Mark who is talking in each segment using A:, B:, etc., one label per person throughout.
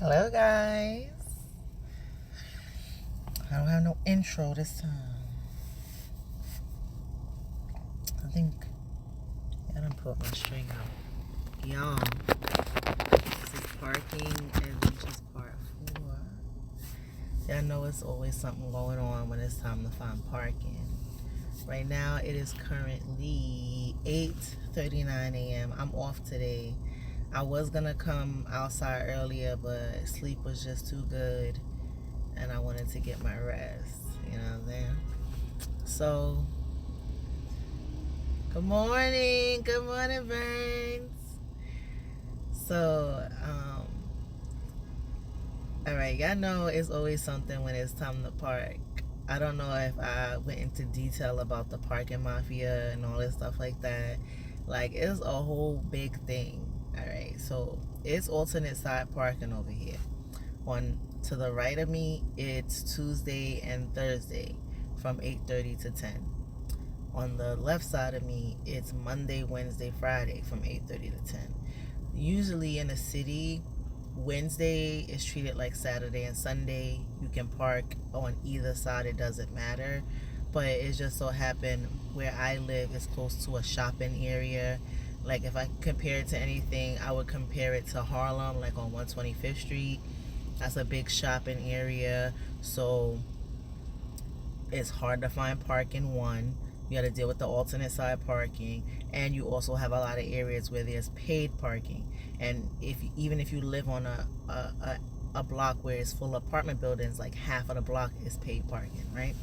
A: Hello, guys. I don't have no intro this time. I think I done put my string out. Y'all, this is parking adventures part 4. Y'all know it's always something going on when it's time to find parking. Right now, it is currently 8:39 a.m. I'm off today. I was gonna come outside earlier, but sleep was just too good, and I wanted to get my rest. You know what I'm saying? So, good morning, Burns. So, all right, y'all know it's always something when it's time to park. I don't know if I went into detail about the parking mafia and all this stuff like that. Like, it's a whole big thing. All right, so it's alternate side parking over here. To the right of me, it's Tuesday and Thursday from 8:30 to 10. On the left side of me, it's Monday, Wednesday, Friday from 8:30 to 10. Usually in the city, Wednesday is treated like Saturday and Sunday. You can park on either side, it doesn't matter. But it just so happened where I live is close to a shopping area. Like, if I compare it to anything, I would compare it to Harlem, like on 125th Street. That's a big shopping area. So it's hard to find parking. One, you got to deal with the alternate side parking, and you also have a lot of areas where there's paid parking. And even if you live on a block where it's full of apartment buildings, like half of the block is paid parking, right?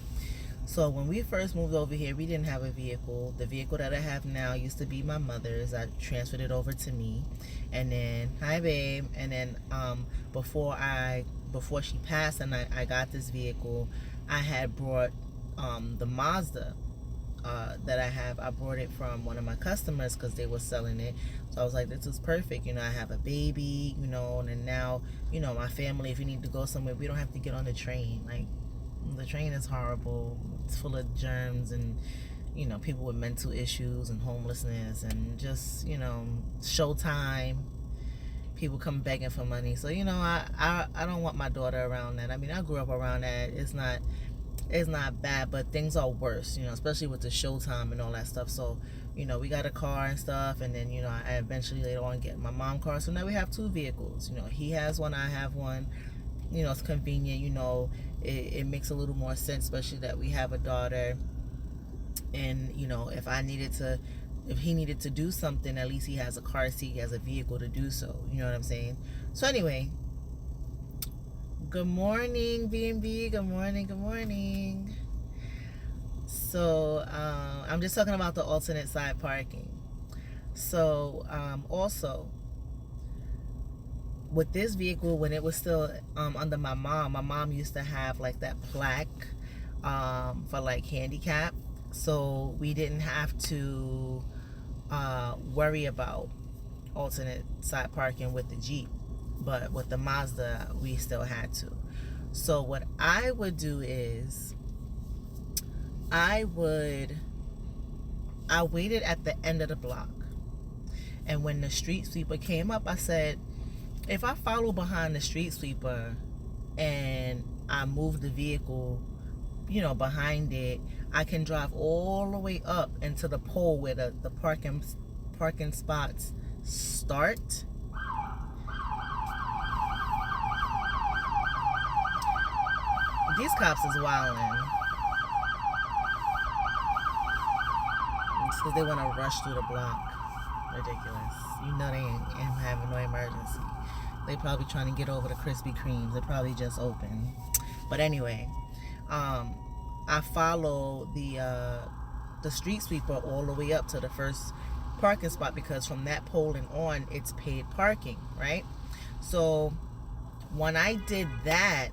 A: So when we first moved over here, we didn't have a vehicle. The vehicle that I have now used to be my mother's. I transferred it over to me, and then hi babe, and then before she passed and I got this vehicle, I had brought the Mazda that I have. I brought it from one of my customers because they were selling it. So I was like, this is perfect. You know, I have a baby, you know, and now, you know, my family, if we need to go somewhere, we don't have to get on the train. Like, the train is horrible. It's full of germs and, you know, people with mental issues and homelessness and just, you know, showtime. People come begging for money. So, you know, I don't want my daughter around that. I mean, I grew up around that. It's not bad, but things are worse, you know, especially with the showtime and all that stuff. So, you know, we got a car and stuff, and then, you know, I eventually later on get my mom car. So now we have 2 vehicles. You know, he has one, I have one. You know, it's convenient. You know, it makes a little more sense, especially that we have a daughter. And, you know, if he needed to do something, at least he has a car seat, he has a vehicle to do so. You know what I'm saying? So anyway, good morning, B&B. Good morning. So I'm just talking about the alternate side parking. So also with this vehicle, when it was still under my mom used to have like that plaque for like handicap, so we didn't have to worry about alternate side parking with the Jeep, but with the Mazda we still had to. So what I would do is I waited at the end of the block, and when the street sweeper came up, I said, if I follow behind the street sweeper and I move the vehicle, you know, behind it, I can drive all the way up into the pole where the parking spots start. These cops is wilding. It's because they want to rush through the block. Ridiculous. You know they ain't having no emergency. They probably trying to get over the Krispy Kremes. They probably just opened. But anyway, I follow the street sweeper all the way up to the first parking spot, because from that pole and on, it's paid parking, right? So when I did that,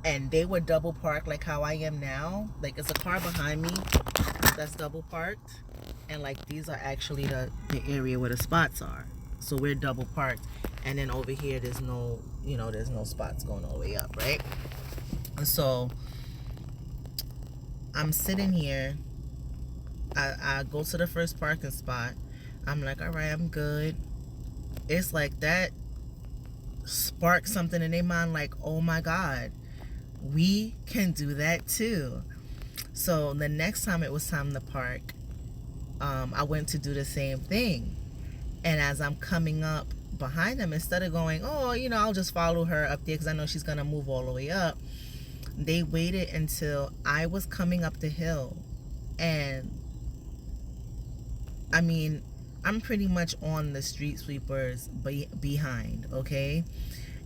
A: and they were double parked like how I am now, like it's a car behind me that's double parked, and like these are actually the area where the spots are. So we're double parked, and then over here there's no spots going all the way up, right? And so I'm sitting here, I go to the first parking spot, I'm like, all right, I'm good. It's like that spark something in their mind like, oh my God, we can do that too. So the next time it was time to park, I went to do the same thing. And as I'm coming up behind them, instead of going, oh, I'll just follow her up there because I know she's going to move all the way up, they waited until I was coming up the hill. And I mean, I'm pretty much on the street sweepers behind, okay?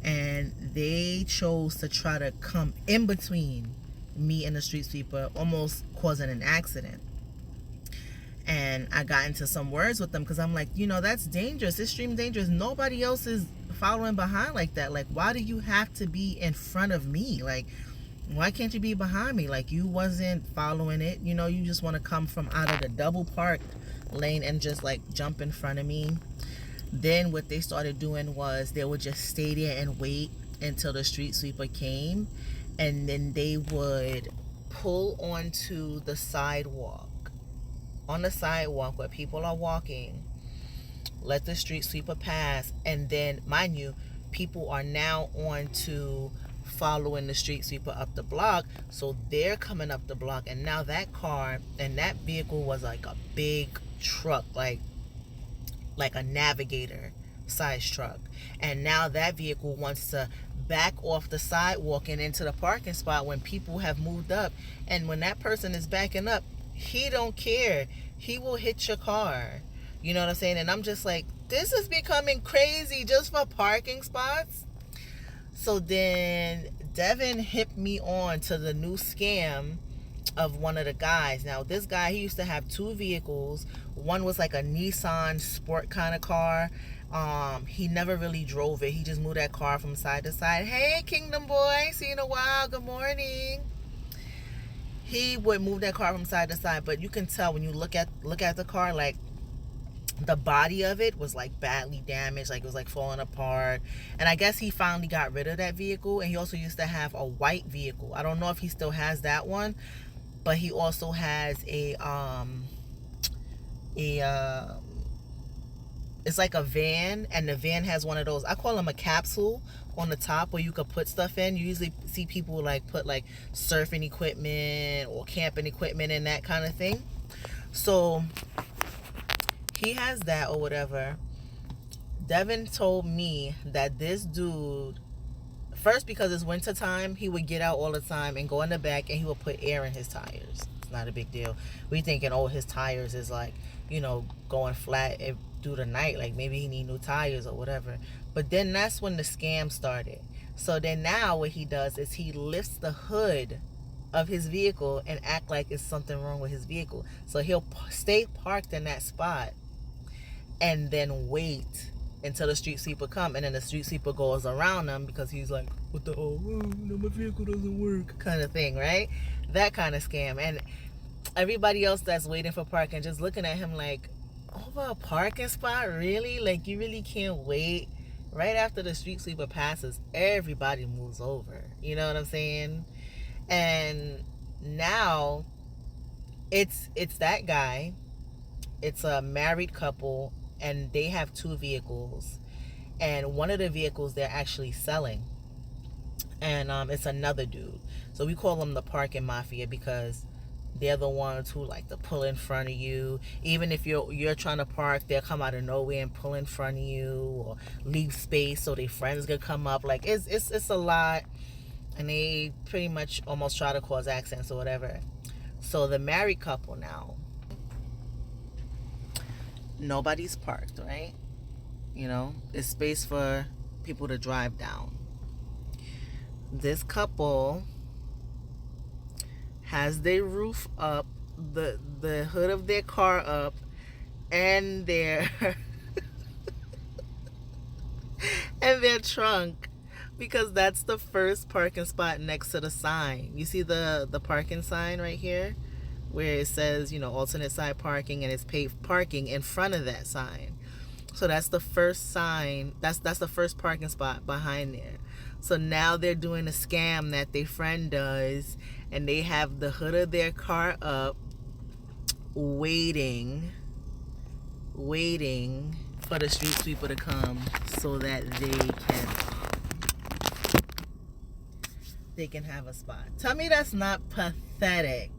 A: And they chose to try to come in between me and the street sweeper, almost causing an accident. And I got into some words with them because I'm like, that's dangerous. It's extreme dangerous. Nobody else is following behind like that. Like, why do you have to be in front of me? Like, why can't you be behind me? Like, you wasn't following it. You just want to come from out of the double parked lane and just like jump in front of me. Then what they started doing was they would just stay there and wait until the street sweeper came, and then they would pull onto the sidewalk, on the sidewalk where people are walking, let the street sweeper pass, and then, mind you, people are now on to following the street sweeper up the block, so they're coming up the block, and now that car and that vehicle was like a big truck, like a Navigator size truck, and now that vehicle wants to back off the sidewalk and into the parking spot when people have moved up. And when that person is backing up, he don't care, he will hit your car. You know what I'm saying? And I'm just like, this is becoming crazy just for parking spots. So then Devin hit me on to the new scam of one of the guys. Now, this guy, he used to have two vehicles. One was like a Nissan Sport kind of car. He never really drove it. He just moved that car from side to side. Hey, Kingdom Boy, see you in a while. Good morning. He would move that car from side to side, but you can tell when you look at the car, like, the body of it was like badly damaged, like it was like falling apart. And I guess he finally got rid of that vehicle. And he also used to have a white vehicle. I don't know if he still has that one, but he also has it's like a van, and the van has one of those, I call them a capsule on the top where you could put stuff in. You usually see people like put like surfing equipment or camping equipment and that kind of thing. So he has that or whatever. Devin told me that this dude, first, because it's winter time, he would get out all the time and go in the back and he would put air in his tires. It's not a big deal. We thinking, oh, his tires is like, going flat through the night. Like maybe he need new tires or whatever. But then that's when the scam started. So then now what he does is he lifts the hood of his vehicle and act like it's something wrong with his vehicle. So he'll stay parked in that spot and then wait until the street sweeper come, and then the street sweeper goes around them because he's like, what the my vehicle doesn't work kind of thing, right? That kind of scam. And everybody else that's waiting for parking just looking at him like, over a parking spot, really? Like, you really can't wait? Right after the street sweeper passes, everybody moves over. You know what I'm saying? And now it's that guy. It's a married couple, and they have two vehicles, and one of the vehicles they're actually selling, and it's another dude. So we call them the parking mafia because they're the ones who like to pull in front of you. Even if you're trying to park, they'll come out of nowhere and pull in front of you, or leave space so their friends could come up. Like it's a lot, and they pretty much almost try to cause accidents or whatever. So the married couple now, nobody's parked, right? It's space for people to drive down. This couple has their roof up, the hood of their car up, and their and their trunk, because that's the first parking spot next to the sign. You see the parking sign right here where it says, alternate side parking, and it's paved parking in front of that sign. So that's the first sign. That's the first parking spot behind there. So now they're doing a scam that their friend does, and they have the hood of their car up, waiting for the street sweeper to come so that they can they can have a spot. Tell me that's not pathetic.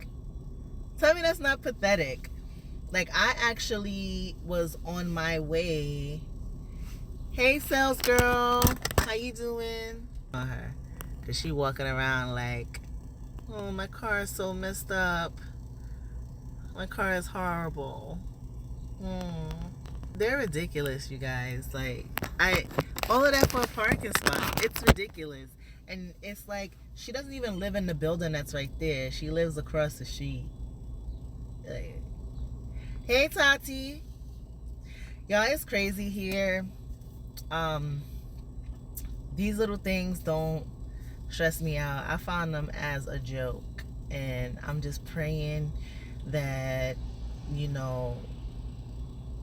A: Tell me that's not pathetic. Like, I actually was on my way. Hey, sales girl, how you doing? On her, cause she walking around like, oh, my car is so messed up. My car is horrible. They're ridiculous, you guys. Like, all of that for a parking spot. It's ridiculous. And it's like, she doesn't even live in the building that's right there. She lives across the street. Like, hey, Tati. Y'all, it's crazy here. These little things don't stress me out. I find them as a joke. And I'm just praying that, you know,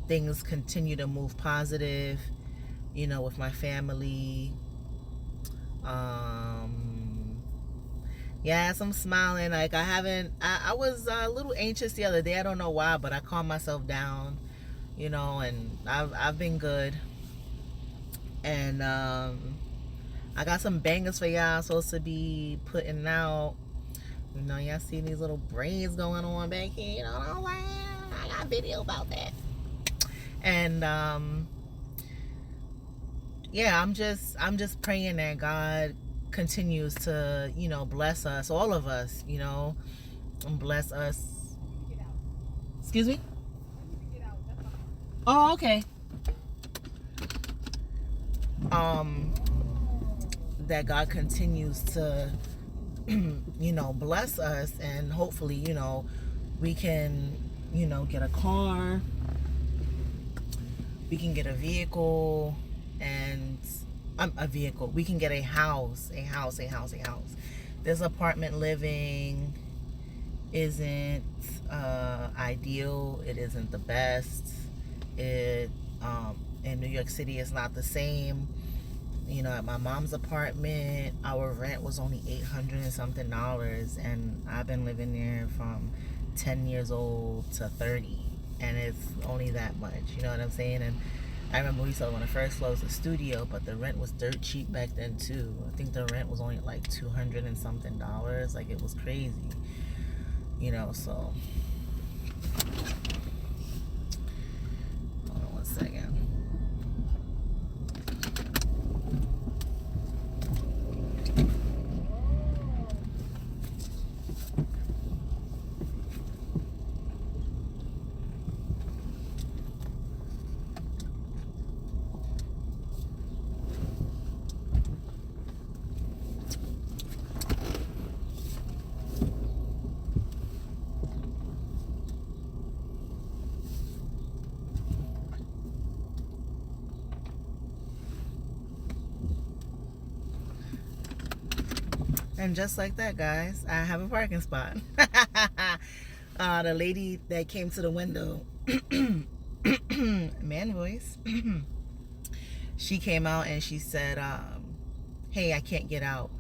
A: things continue to move positive, you know, with my family. Yes, I'm smiling. Like, I was a little anxious the other day. I don't know why, but I calmed myself down, you know, and I've been good. And I got some bangers for y'all. I'm supposed to be putting out. You know, y'all see these little braids going on back here. You know what I'm saying? I got a video about that. And yeah, I'm just praying that God continues to, you know, bless us, all of us, you know, and bless us. Excuse me? Oh, okay. That God continues to, you know, bless us, and hopefully, you know, we can, you know, get a car, we can get a vehicle, and we can get a house. This apartment living isn't ideal. It isn't the best. In New York City, it's not the same. You know, at my mom's apartment, our rent was only $800 and something, and I've been living there from 10 years old to 30, and it's only that much. You know what I'm saying? And I remember we saw when the first floor was a studio, but the rent was dirt cheap back then too. I think the rent was only like $200 and something. Like, it was crazy. You know, so hold on one second. And just like that, guys, I have a parking spot. The lady that came to the window, man voice, she came out and she said, hey, I can't get out.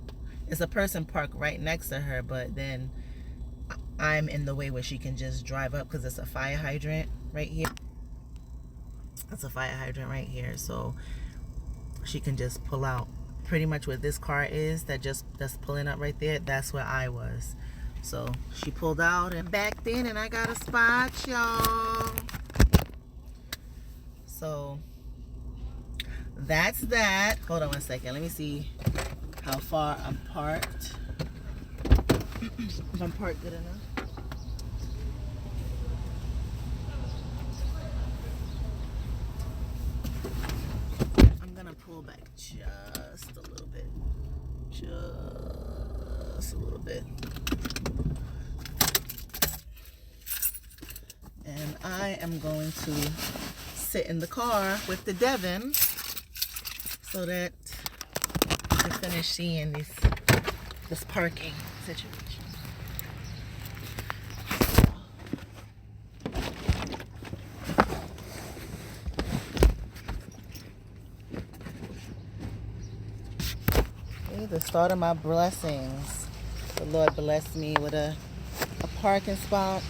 A: It's a person parked right next to her, but then I'm in the way where she can just drive up, because it's a fire hydrant right here. That's a fire hydrant right here, so she can just pull out. Pretty much where this car is that's pulling up right there, that's where I was. So she pulled out and backed in, and I got a spot, y'all. So that's that. Hold on one second. Let me see how far I'm parked. If I'm parked good enough. I'm gonna pull back just a little bit. Just a little bit. And I am going to sit in the car with the Devon so that I can finish seeing this parking situation. The start of my blessings. The Lord blessed me with a parking spot.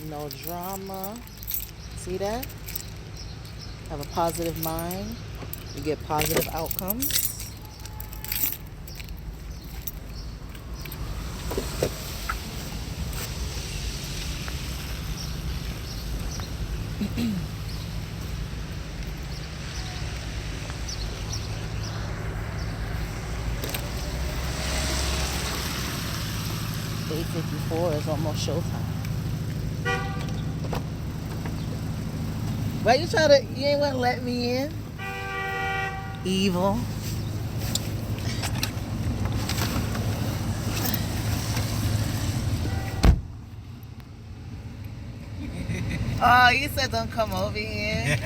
A: No drama. See that? Have a positive mind. You get positive outcomes. pt.4 is almost showtime. Why you ain't want to let me in? Evil. Oh, you said don't come over here.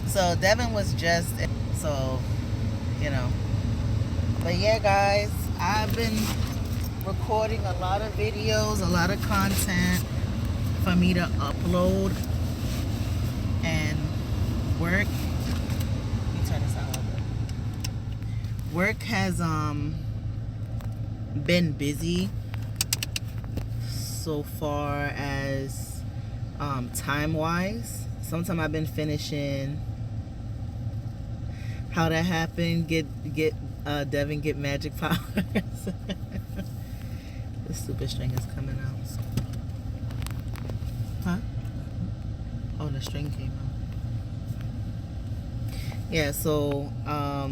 A: So Devin was just, so, you know. But yeah, guys, I've been recording a lot of videos, a lot of content for me to upload and work. Let me turn this out a little bit. Work has been busy so far as time wise. Sometimes I've been finishing How That Happened, get Devin get magic powers. The stupid string is coming out. Huh? Oh, the string came out. Yeah, so I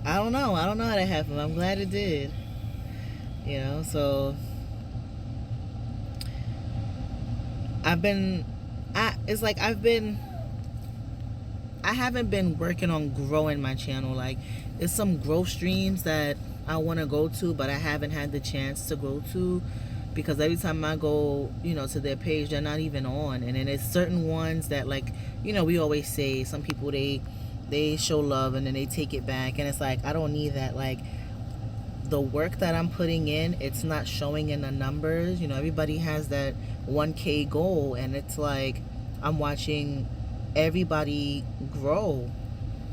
A: don't know how that happened. I'm glad it did. You know, so I haven't been working on growing my channel. Like, there's some growth streams that I want to go to, but I haven't had the chance to go to, because every time I go, you know, to their page, they're not even on. And then there's certain ones that, like, you know, we always say some people, they show love and then they take it back, and it's like, I don't need that. Like, the work that I'm putting in, it's not showing in the numbers. You know, everybody has that 1K goal, and it's like, I'm watching everybody grow.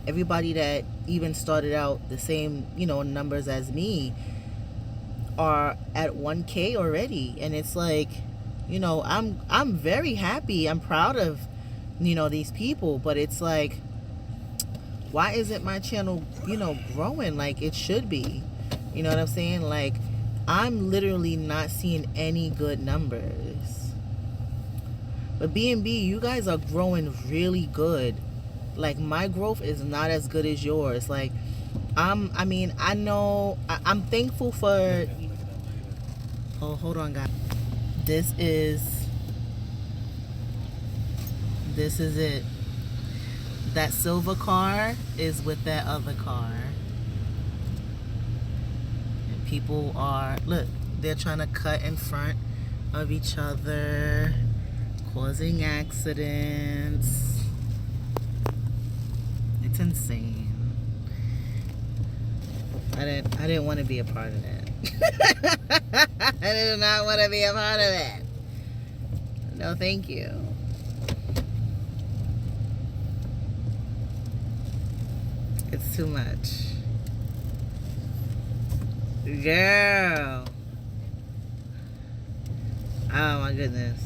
A: Everybody that even started out the same, you know, numbers as me are at 1K already. And it's like, you know, I'm very happy. I'm proud of, you know, these people, but it's like, why isn't my channel, you know, growing like it should be? You know what I'm saying? Like, I'm literally not seeing any good numbers. But B&B, you guys are growing really good. Like, my growth is not as good as yours. Like, I know, I'm thankful for... Oh, hold on, guys. This is it. That silver car is with that other car. And people are, look, they're trying to cut in front of each other, causing accidents. It's insane. I didn't want to be a part of that. I did not want to be a part of that. No, thank you. It's too much. Girl. Oh my goodness.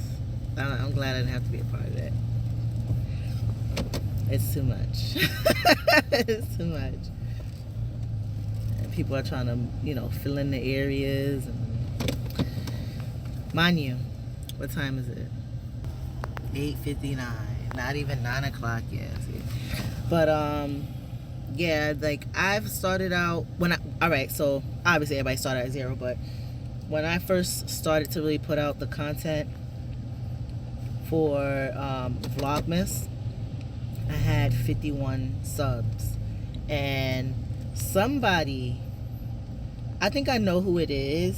A: I'm glad I didn't have to be a part of that. It's too much. It's too much. And people are trying to, you know, fill in the areas. And mind you, what time is it? 8:59. Not even 9 o'clock yet. See? But yeah, like, I've started out alright, so obviously everybody started at 0, but when I first started to really put out the content for Vlogmas, I had 51 subs. And somebody, I think I know who it is.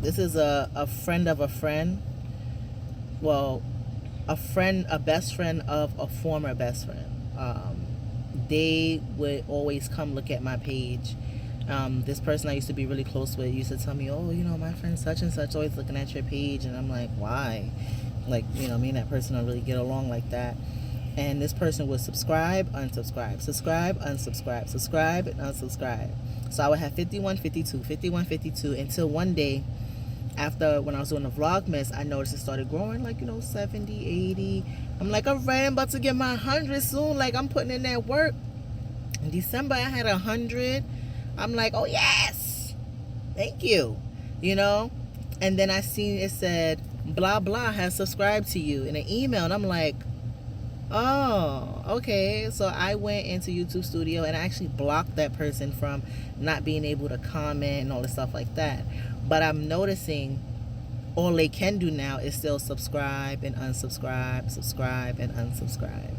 A: This is a friend of a friend. Well, a best friend of a former best friend. They would always come look at my page. This person I used to be really close with used to tell me, oh, you know, my friend such and such always looking at your page. And I'm like, why? Like, you know, me and that person don't really get along like that. And this person would subscribe, unsubscribe, subscribe, unsubscribe, subscribe, and unsubscribe. So I would have 51, 52, 51, 52, until one day, after, when I was doing the Vlogmas, I noticed it started growing, like, you know, 70, 80. I'm like, all right, I'm about to get my 100 soon. Like, I'm putting in that work. In December, I had 100. I'm like, oh, yes. Thank you. You know? And then I seen it said, blah, blah has subscribed to you in an email. And I'm like, oh, okay. So I went into YouTube Studio and I actually blocked that person from not being able to comment and all the stuff like that. But I'm noticing all they can do now is still subscribe and unsubscribe, subscribe and unsubscribe.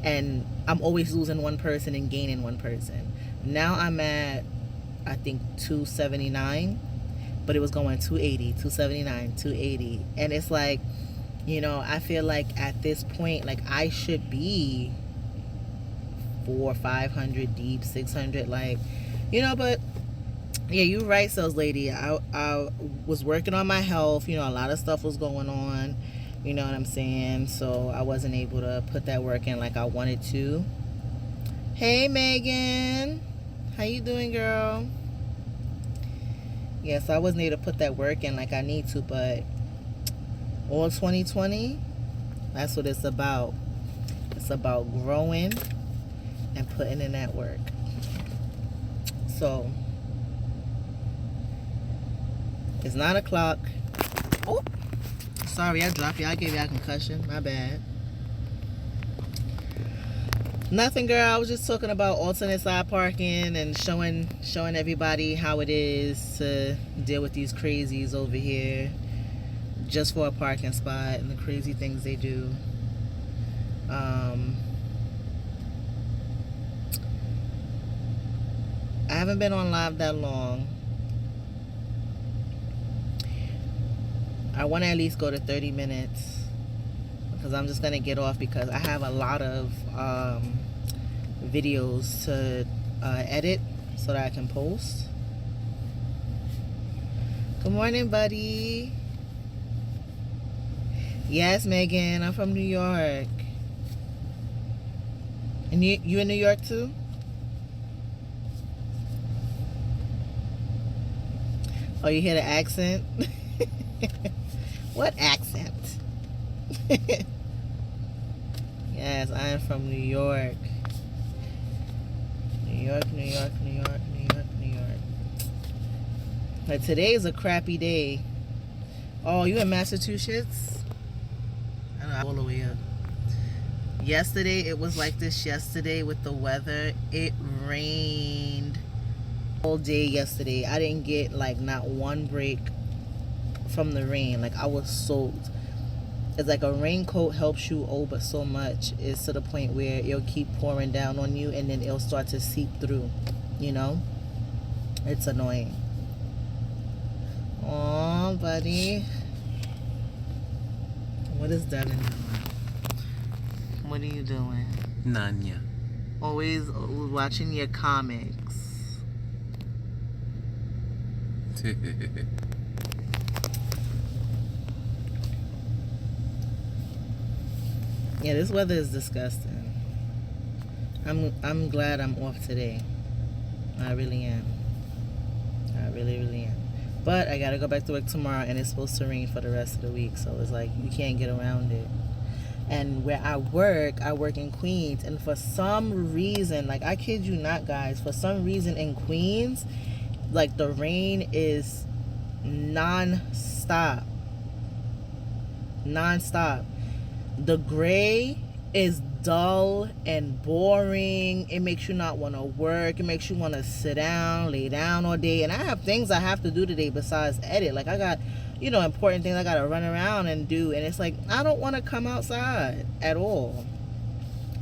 A: And I'm always losing one person and gaining one person. Now I'm at, I think, 279, but it was going 280, 279, 280. And it's like, you know, I feel like at this point, like I should be 400, 500 deep, 600, like, you know, but yeah, you're right, sales lady. I was working on my health. You know, a lot of stuff was going on. You know what I'm saying? So I wasn't able to put that work in like I wanted to. Hey, Megan. How you doing, girl? Yeah, so I wasn't able to put that work in like I need to, but all 2020, that's what it's about. It's about growing and putting in that work. So it's 9 o'clock. Oh, sorry, I dropped you. I gave you a concussion. My bad. Nothing, girl. I was just talking about alternate side parking and showing everybody how it is to deal with these crazies over here just for a parking spot and the crazy things they do. I haven't been on live that long. I want to at least go to 30 minutes because I'm just going to get off because I have a lot of videos to edit so that I can post. Good morning, buddy. Yes, Megan, I'm from New York. And you in New York too? Oh, you hear the accent? What accent? Yes, I am from New York. New York, New York, New York, New York, New York. But today is a crappy day. Oh, you in Massachusetts? I know, all the way up. Yesterday, it was like this yesterday with the weather. It rained all day yesterday. I didn't get like not one break from the rain. Like I was soaked. It's like a raincoat helps you but so much. It's to the point where it'll keep pouring down on you and then it'll start to seep through, you know? It's annoying. Aw, buddy. What is Devin doing? What are you doing?
B: Nanya.
A: Always watching your comics. Yeah, this weather is disgusting. I'm glad I'm off today. I really am. I really, really am. But I gotta go back to work tomorrow and it's supposed to rain for the rest of the week. So it's like you can't get around it. And where I work in Queens, and for some reason, like I kid you not, guys, for some reason in Queens, like the rain is non-stop. The gray is dull and boring. It makes you not want to work. It makes you want to sit down, lay down all day. And I have things I have to do today besides edit. Like I got, you know, important things I got to run around and do. And it's like, I don't want to come outside at all.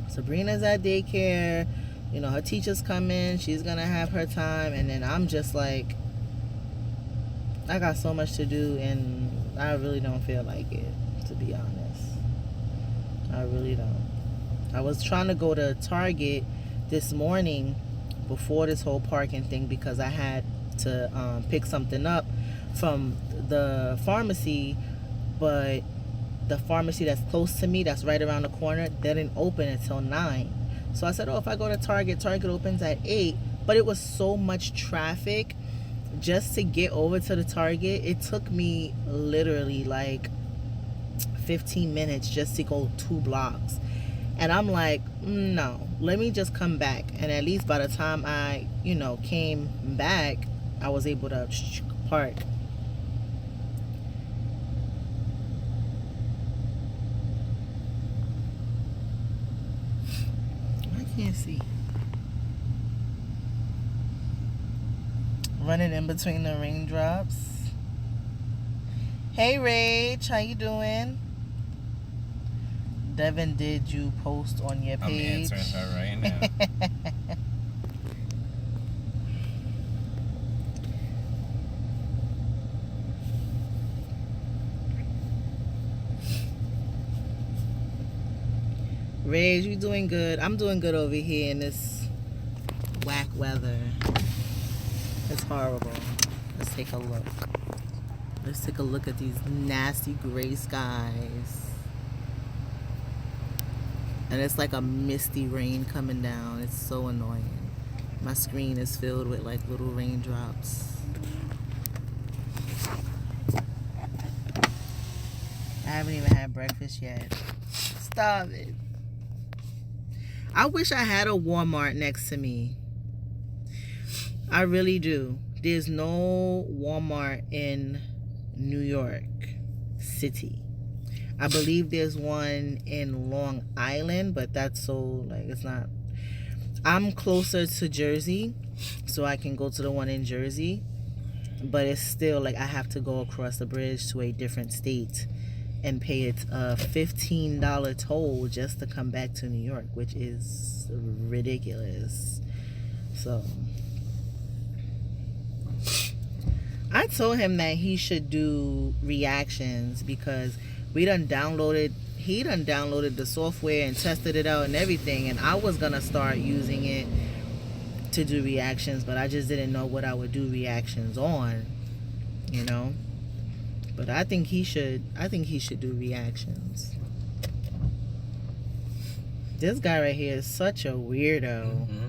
A: Sabrina's at daycare. You know, her teacher's coming. She's going to have her time. And then I'm just like, I got so much to do and I really don't feel like it, to be honest. I really don't. I was trying to go to Target this morning before this whole parking thing because I had to pick something up from the pharmacy, but the pharmacy that's close to me, that's right around the corner, they didn't open until 9. So I said, oh, if I go to Target, Target opens at 8. But it was so much traffic just to get over to the Target. It took me literally like 15 minutes just to go 2 blocks. And I'm like, no, let me just come back. And at least by the time I, came back, I was able to park. I can't see. Running in between the raindrops. Hey, Rach, how you doing? Devin, did you post on your page?
B: I'm answering her right now.
A: Rage, you doing good? I'm doing good over here in this whack weather. It's horrible. Let's take a look. Let's take a look at these nasty gray skies. And it's like a misty rain coming down. It's so annoying. My screen is filled with like little raindrops. I haven't even had breakfast yet. Stop it. I wish I had a Walmart next to me. I really do. There's no Walmart in New York City. I believe there's one in Long Island, but that's so, like, it's not. I'm closer to Jersey, so I can go to the one in Jersey, but it's still, like, I have to go across the bridge to a different state and pay it a $15 toll just to come back to New York, which is ridiculous. So I told him that he should do reactions because he done downloaded the software and tested it out and everything, and I was gonna start using it to do reactions, but I just didn't know what I would do reactions on, but I think he should do reactions. This guy right here is such a weirdo.
B: Mm-hmm.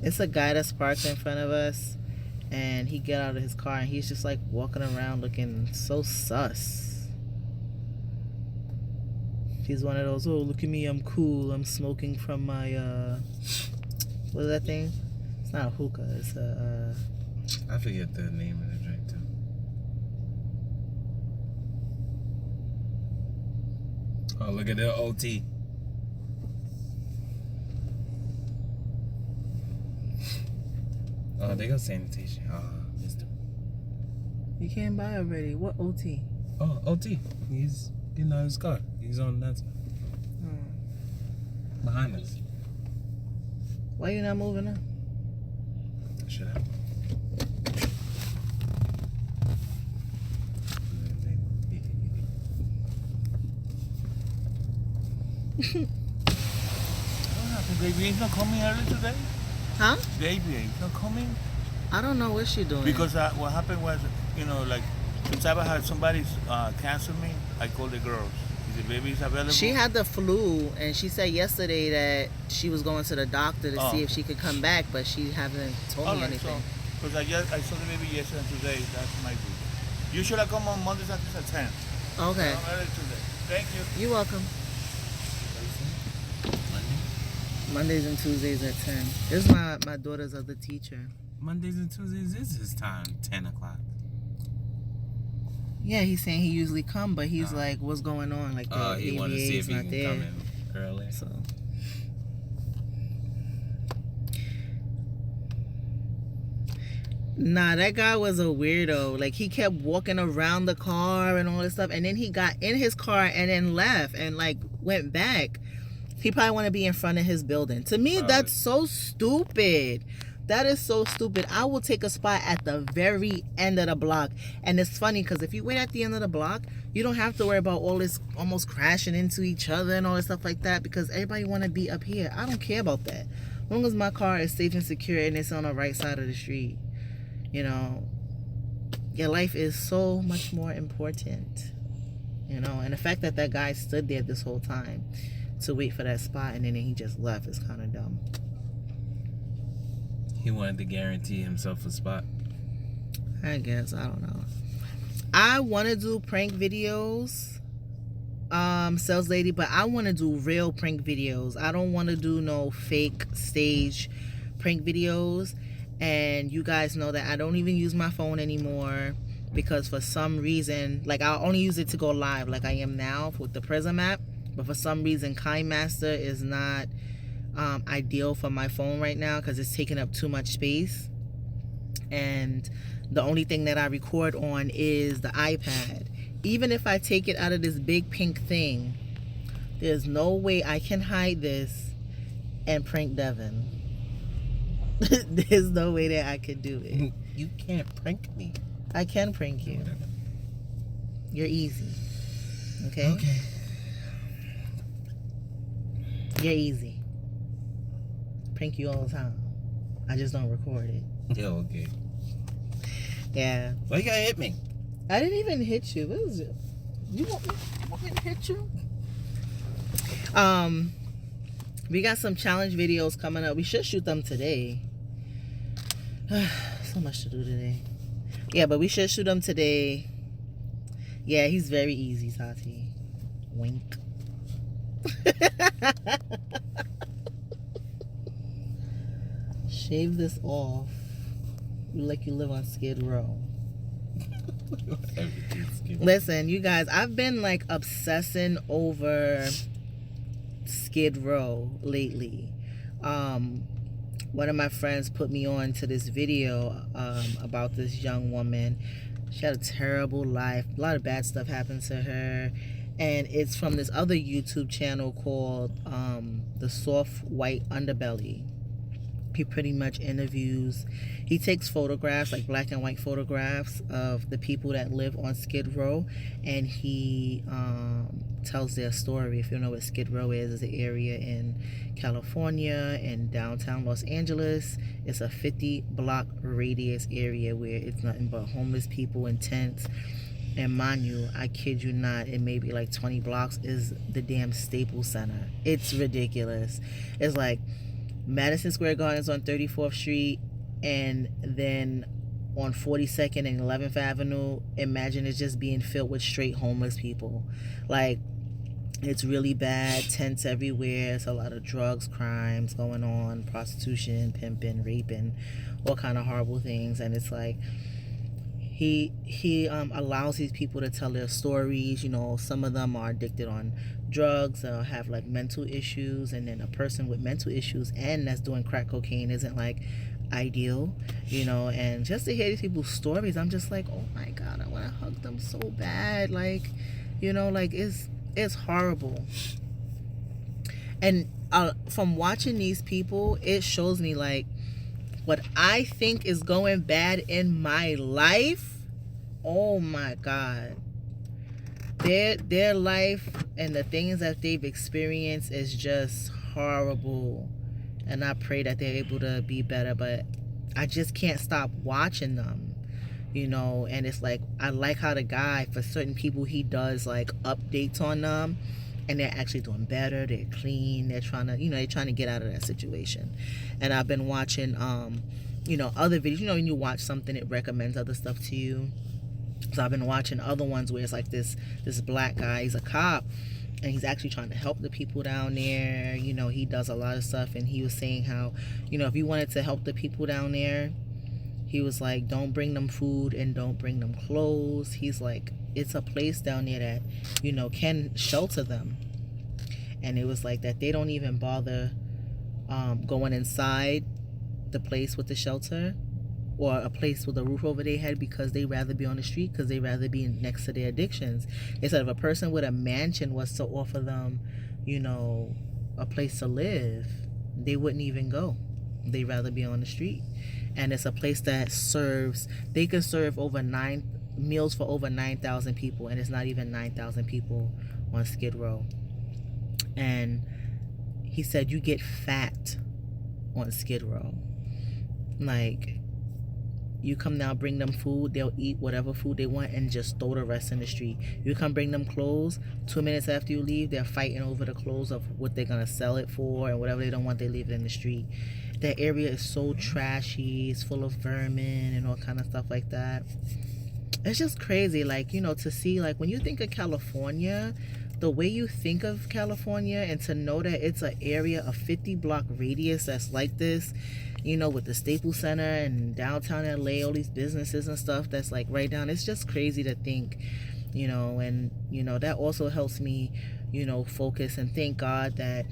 A: It's a guy that's parked in front of us, and he get out of his car and he's just like walking around looking so sus. He's one of those, oh, look at me, I'm cool, I'm smoking from my what is that thing? It's not a hookah, it's a
B: I forget the name of the drink too. Oh, look at the OT. Oh, they got sanitation. Missed him.
A: You came by already. What OT?
B: Oh, OT. He's getting out of his car. He's on that side. Behind us.
A: Why you not moving up?
B: Should I?
C: What happened? Baby ain't not coming early today?
A: Huh?
C: Baby ain't not coming?
A: I don't know what she doing.
C: Because what happened was, like, since I had somebody cancel me, I called the girls. Is the baby's available?
A: She had the flu, and she said yesterday that she was going to the doctor to see if she could come back, but she hasn't told me anything.
C: Because I saw the baby yesterday and today. That's my good. You should have come on Mondays at 10.
A: Okay.
C: I'm early today. Thank you.
A: You're welcome. Mondays and Tuesdays at 10. This is my daughter's other teacher.
B: Mondays and Tuesdays is his time, 10 o'clock.
A: Yeah, he's saying he usually come, but he's like, what's going on? Like, the
B: he wanted to see if he can
A: there.
B: come in early.
A: So. Nah, that guy was a weirdo. Like, he kept walking around the car and all this stuff, and then he got in his car and then left and, like, went back. He probably want to be in front of his building. To me, that's so stupid. That is so stupid. I will take a spot at the very end of the block. And it's funny because if you wait at the end of the block, you don't have to worry about all this almost crashing into each other and all this stuff like that, because everybody want to be up here. I don't care about that. As long as my car is safe and secure and it's on the right side of the street. Your life is so much more important. And the fact that that guy stood there this whole time to wait for that spot and then he just left is kind of dumb.
B: He wanted to guarantee himself a spot.
A: I guess. I don't know. I want to do prank videos, sales lady, but I want to do real prank videos. I don't want to do no fake stage prank videos. And you guys know that I don't even use my phone anymore because for some reason, like I'll only use it to go live like I am now with the Prism app. But for some reason, KineMaster is not ideal for my phone right now because it's taking up too much space. And the only thing that I record on is the iPad. Even if I take it out of this big pink thing, there's no way I can hide this and prank Devin. There's no way that I could do it.
B: You can't prank me.
A: I can prank you. You're easy. Okay?
B: Okay.
A: You're easy. Prank you all the time. I just don't record it.
B: Yeah, okay.
A: Yeah.
B: Why you gotta hit me?
A: I didn't even hit you. What is it? You want me to hit you? We got some challenge videos coming up. We should shoot them today. So much to do today. Yeah, but we should shoot them today. Yeah, he's very easy, Tati. Wink. Shave this off. You like you live on Skid Row. Listen, you guys, I've been like obsessing over Skid Row lately. One of my friends put me on to this video about this young woman. She had a terrible life. A lot of bad stuff happened to her. And it's from this other YouTube channel called The Soft White Underbelly. He pretty much interviews, he takes photographs, like black and white photographs of the people that live on Skid Row, and he tells their story. If you know what Skid Row is, it's an area in California and downtown Los Angeles. It's a 50-block radius area where it's nothing but homeless people and tents. And mind you, I kid you not, it may be like 20 blocks is the damn Staples Center. It's ridiculous. It's like Madison Square Garden is on 34th Street, and then on 42nd and 11th Avenue, imagine it's just being filled with straight homeless people. Like, it's really bad, tents everywhere. It's a lot of drugs, crimes going on, prostitution, pimping, raping, all kind of horrible things. And it's like, he allows these people to tell their stories. You know, some of them are addicted on drugs or have like mental issues, and then a person with mental issues and that's doing crack cocaine isn't like ideal, you know. And just to hear these people's stories, I'm just like, oh my god, I want to hug them so bad. Like, you know, like it's horrible. And from watching these people, it shows me like what I think is going bad in my life. Oh my god, their life and the things that they've experienced is just horrible. And I pray that they're able to be better, but I just can't stop watching them, you know. And it's like, I like how the guy, for certain people, he does like updates on them, and they're actually doing better. They're clean. They're trying to, you know, they're trying to get out of that situation. And I've been watching, you know, other videos. You know, when you watch something, it recommends other stuff to you. So I've been watching other ones where it's like this black guy, he's a cop, and he's actually trying to help the people down there. You know, he does a lot of stuff, and he was saying how, you know, if you wanted to help the people down there, he was like, don't bring them food and don't bring them clothes. He's like, it's a place down there that, you know, can shelter them. And it was like that they don't even bother going inside the place with the shelter or a place with a roof over their head, because they rather be on the street, because they rather be next to their addictions. Instead of a person with a mansion was to offer them, you know, a place to live, they wouldn't even go. They rather be on the street. And it's a place that serves, they can serve over 9 meals for over 9,000 people, and it's not even 9,000 people on Skid Row. And he said you get fat on Skid Row. Like, you come now, bring them food, they'll eat whatever food they want and just throw the rest in the street. You come bring them clothes, 2 minutes after you leave, they're fighting over the clothes of what they're gonna sell it for, and whatever they don't want, they leave it in the street. That area is so trashy, it's full of vermin and all kind of stuff like that. It's just crazy, like, you know, to see, like, when you think of California, the way you think of California, and to know that it's an area, a 50-block radius that's like this, you know, with the Staples Center and downtown LA, all these businesses and stuff that's like right down. It's just crazy to think, you know. And you know, that also helps me, you know, focus and thank God that,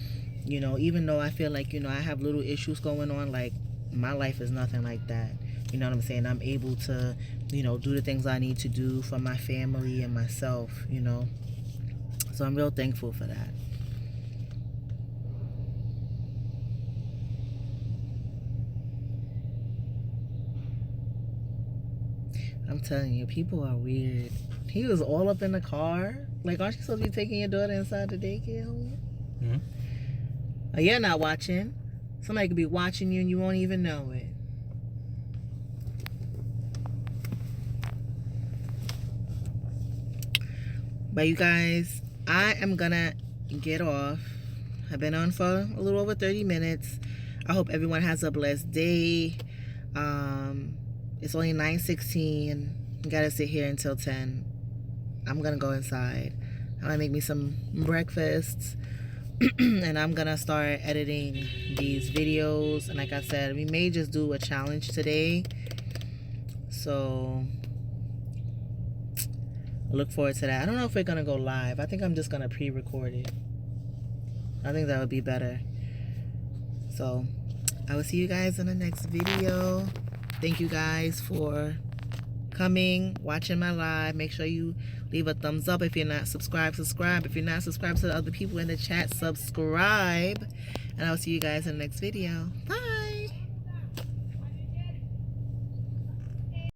A: you know, even though I feel like, you know, I have little issues going on, like my life is nothing like that. You know what I'm saying? I'm able to, you know, do the things I need to do for my family and myself, you know. So I'm real thankful for that. I'm telling you, people are weird. He was all up in the car. Like, aren't you supposed to be taking your daughter inside the daycare home?
B: Mm-hmm.
A: Oh, you're not watching. Somebody could be watching you and you won't even know it. But you guys, I am gonna get off. I've been on for a little over 30 minutes. I hope everyone has a blessed day. It's only 9:16. I gotta sit here until 10. I'm gonna go inside. I'm gonna make me some breakfast. And I'm gonna start editing these videos. And like I said, we may just do a challenge today. So I look forward to that. I don't know if we're gonna go live. I think I'm just gonna pre-record it. I think that would be better. So I will see you guys in the next video. Thank you guys for coming, watching my live. Make sure you leave a thumbs up. If you're not subscribed, subscribe. If you're not subscribed to the other people in the chat, subscribe. And I'll see you guys in the next video. Bye.